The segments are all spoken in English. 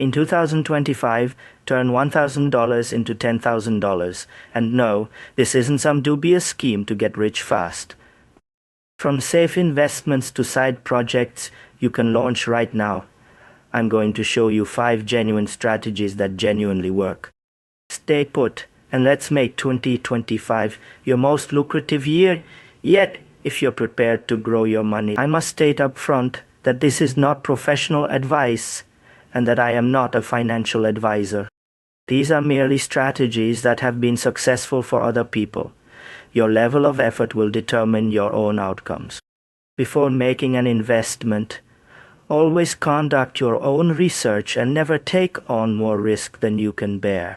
In 2025, turn $1,000 into $10,000. And no, this isn't some dubious scheme to get rich fast. From safe investments to side projects you can launch right now, I'm going to show you 5 genuine strategies that genuinely work. Stay put, and let's make 2025 your most lucrative year yet if you're prepared to grow your money. I must state up front that this is not professional advice and that I am not a financial advisor. These are merely strategies that have been successful for other people. Your level of effort will determine your own outcomes. Before making an investment, always conduct your own research and never take on more risk than you can bear.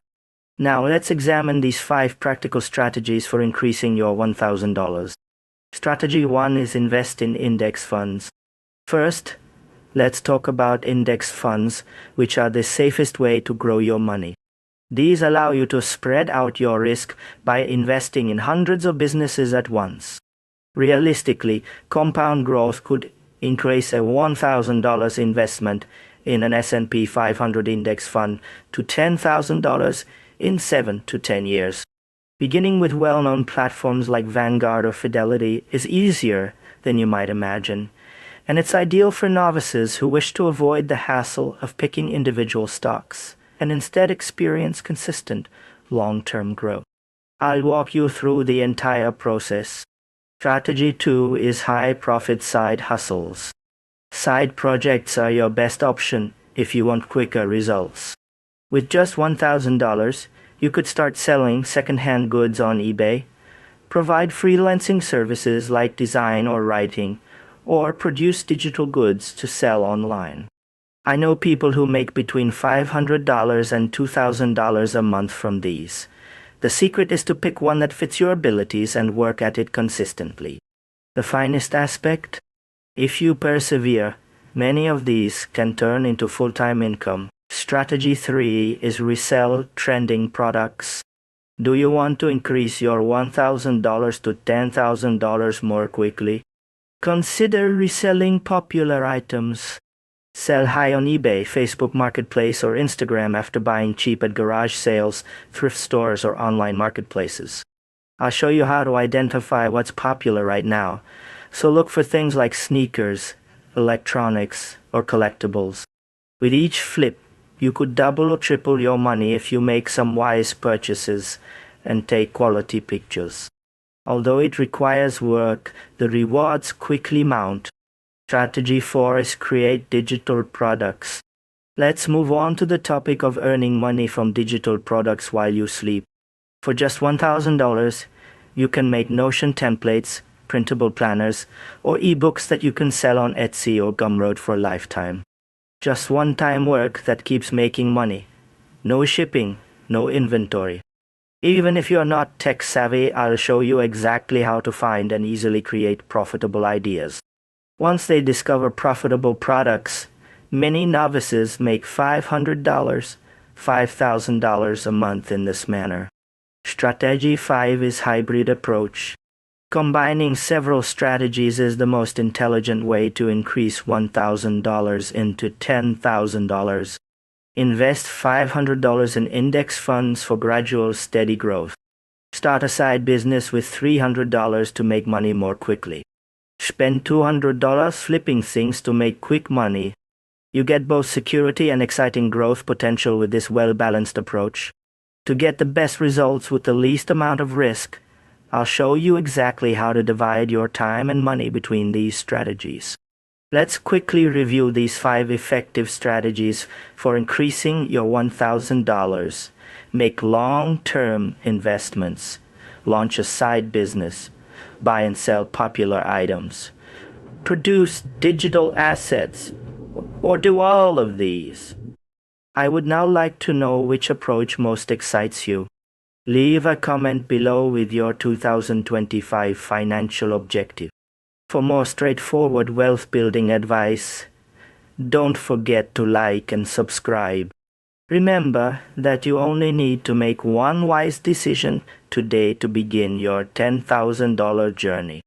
Now let's examine these 5 practical strategies for increasing your $1,000. Strategy 1 is invest in index funds. First, let's talk about index funds, which are the safest way to grow your money. These allow you to spread out your risk by investing in hundreds of businesses at once. Realistically, compound growth could increase a $1,000 investment in an S&P 500 index fund to $10,000 in 7 to 10 years. Beginning with well-known platforms like Vanguard or Fidelity is easier than you might imagine, and it's ideal for novices who wish to avoid the hassle of picking individual stocks and instead experience consistent long-term growth. I'll walk you through the entire process. Strategy 2 is high-profit side hustles. Side projects are your best option if you want quicker results. With just $1,000, you could start selling second-hand goods on eBay, provide freelancing services like design or writing, or produce digital goods to sell online. I know people who make between $500 and $2,000 a month from these. The secret is to pick one that fits your abilities and work at it consistently. The finest aspect? If you persevere, many of these can turn into full-time income. Strategy 3 is resell trending products. Do you want to increase your $1,000 to $10,000 more quickly? Consider reselling popular items. Sell high on eBay, Facebook Marketplace, or Instagram after buying cheap at garage sales, thrift stores, or online marketplaces. I'll show you how to identify what's popular right now. So look for things like sneakers, electronics, or collectibles. With each flip, you could double or triple your money if you make some wise purchases and take quality pictures. Although it requires work, the rewards quickly mount. Strategy 4 is create digital products. Let's move on to the topic of earning money from digital products while you sleep. For just $1,000, you can make Notion templates, printable planners, or ebooks that you can sell on Etsy or Gumroad for a lifetime. Just one-time work that keeps making money. No shipping, no inventory. Even if you're not tech-savvy, I'll show you exactly how to find and easily create profitable ideas. Once they discover profitable products, many novices make $500, $5,000 a month in this manner. Strategy 5 is hybrid approach. Combining several strategies is the most intelligent way to increase $1,000 into $10,000. Invest $500 in index funds for gradual, steady growth. Start a side business with $300 to make money more quickly. Spend $200 flipping things to make quick money. You get both security and exciting growth potential with this well-balanced approach. To get the best results with the least amount of risk, I'll show you exactly how to divide your time and money between these strategies. Let's quickly review these 5 effective strategies for increasing your $1,000. Make long-term investments. Launch a side business. Buy and sell popular items. Produce digital assets. Or do all of these. I would now like to know which approach most excites you. Leave a comment below with your 2025 financial objective. For more straightforward wealth-building advice, don't forget to like and subscribe. Remember that you only need to make one wise decision today to begin your $10,000 journey.